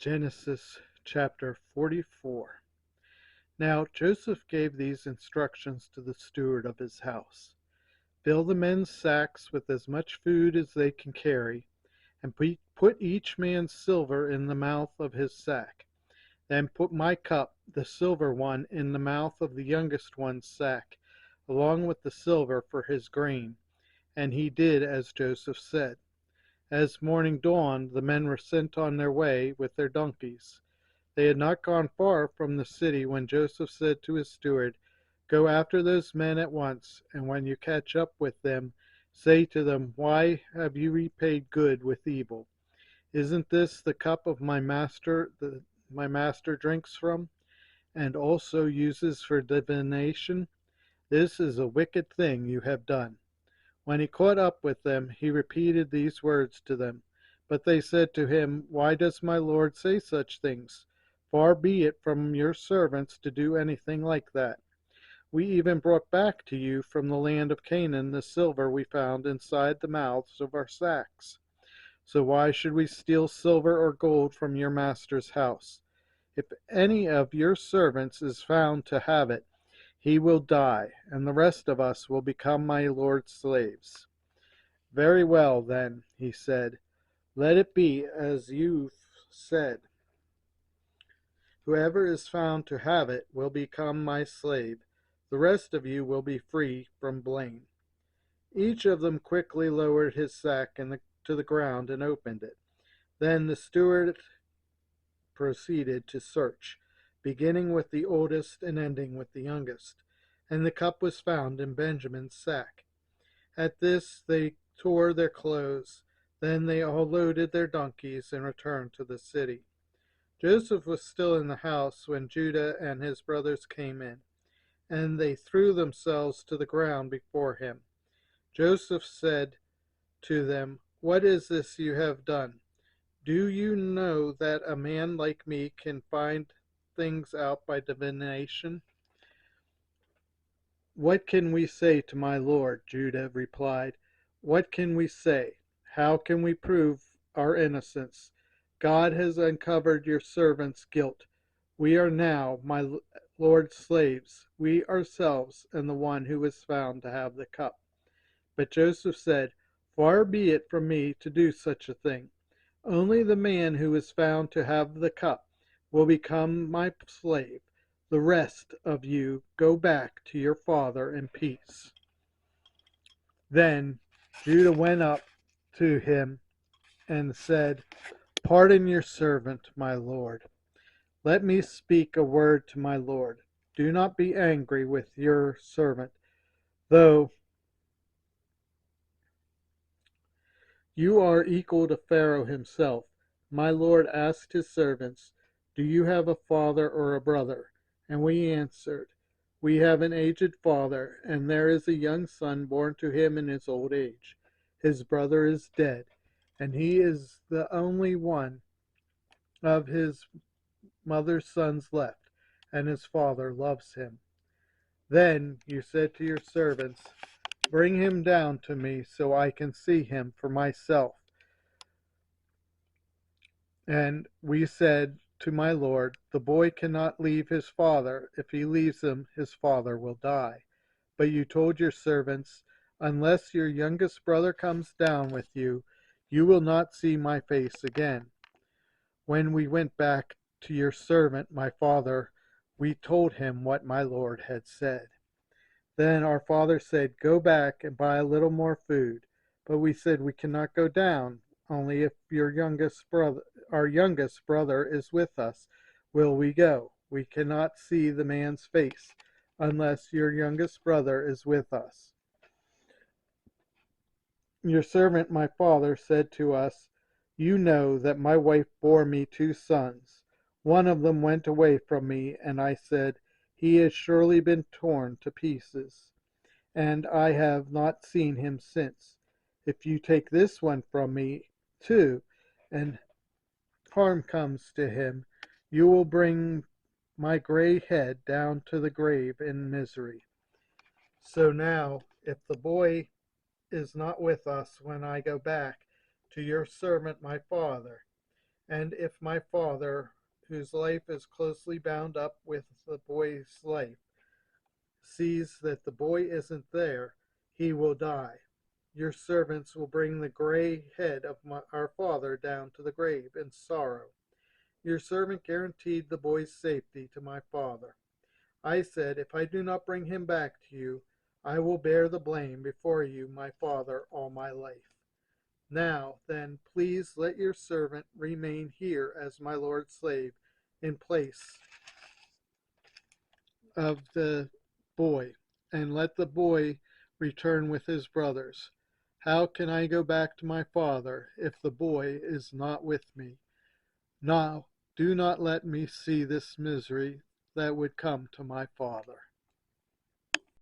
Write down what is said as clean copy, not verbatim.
Genesis chapter 44. Now Joseph gave these instructions to the steward of his house. Fill the men's sacks with as much food as they can carry, and put each man's silver in the mouth of his sack. Then put my cup, the silver one, in the mouth of the youngest one's sack, along with the silver for his grain. And he did as Joseph said. As morning dawned, the men were sent on their way with their donkeys. They had not gone far from the city when Joseph said to his steward, "Go after those men at once, and when you catch up with them, say to them, 'Why have you repaid good with evil? Isn't this the cup of my master that my master drinks from, and also uses for divination? This is a wicked thing you have done.'" When he caught up with them, he repeated these words to them. But they said to him, "Why does my lord say such things? Far be it from your servants to do anything like that. We even brought back to you from the land of Canaan the silver we found inside the mouths of our sacks. So why should we steal silver or gold from your master's house? If any of your servants is found to have it, he will die, and the rest of us will become my lord's slaves." "Very well, then," he said, "let it be as you've said. Whoever is found to have it will become my slave. The rest of you will be free from blame." Each of them quickly lowered his sack to the ground and opened it. Then the steward proceeded to search, beginning with the oldest and ending with the youngest. And the cup was found in Benjamin's sack. At this they tore their clothes. Then they all loaded their donkeys and returned to the city. Joseph was still in the house when Judah and his brothers came in, and they threw themselves to the ground before him. Joseph said to them, "What is this you have done? Do you know that a man like me can find things out by divination?" "What can we say to my lord?" Judah replied. "What can we say? How can we prove our innocence? God has uncovered your servant's guilt. We are now my lord's slaves, we ourselves and the one who was found to have the cup." But Joseph said, "Far be it from me to do such a thing. Only the man who is found to have the cup will become my slave. The rest of you go back to your father in peace." Then Judah went up to him and said, "Pardon your servant, my lord. Let me speak a word to my lord. Do not be angry with your servant, though you are equal to Pharaoh himself. My lord asked his servants, 'Do you have a father or a brother?' And we answered, 'We have an aged father, and there is a young son born to him in his old age. His brother is dead, and he is the only one of his mother's sons left, and his father loves him.' Then you said to your servants, 'Bring him down to me so I can see him for myself.' And we said to my lord, 'The boy cannot leave his father. If he leaves him, his father will die.' But you told your servants, 'Unless your youngest brother comes down with you, you will not see my face again.' When we went back to your servant, my father, we told him what my lord had said. Then our father said, 'Go back and buy a little more food.' But we said, 'We cannot go down. Only if our youngest brother is with us, will we go. We cannot see the man's face unless your youngest brother is with us.' Your servant, my father, said to us, 'You know that my wife bore me two sons. One of them went away from me, and I said, He has surely been torn to pieces, and I have not seen him since. If you take this one from me, too, and harm comes to him, you will bring my gray head down to the grave in misery. So now, if the boy is not with us when I go back to your servant my father, And if my father, whose life is closely bound up with the boy's life, sees that the boy isn't there, he will die. Your servants will bring the gray head of our father down to the grave in sorrow. Your servant guaranteed the boy's safety to my father. I said, if I do not bring him back to you, I will bear the blame before you, my father, all my life. Now, then, please let your servant remain here as my lord's slave in place of the boy, and let the boy return with his brothers. How can I go back to my father if the boy is not with me? Now, do not let me see this misery that would come to my father.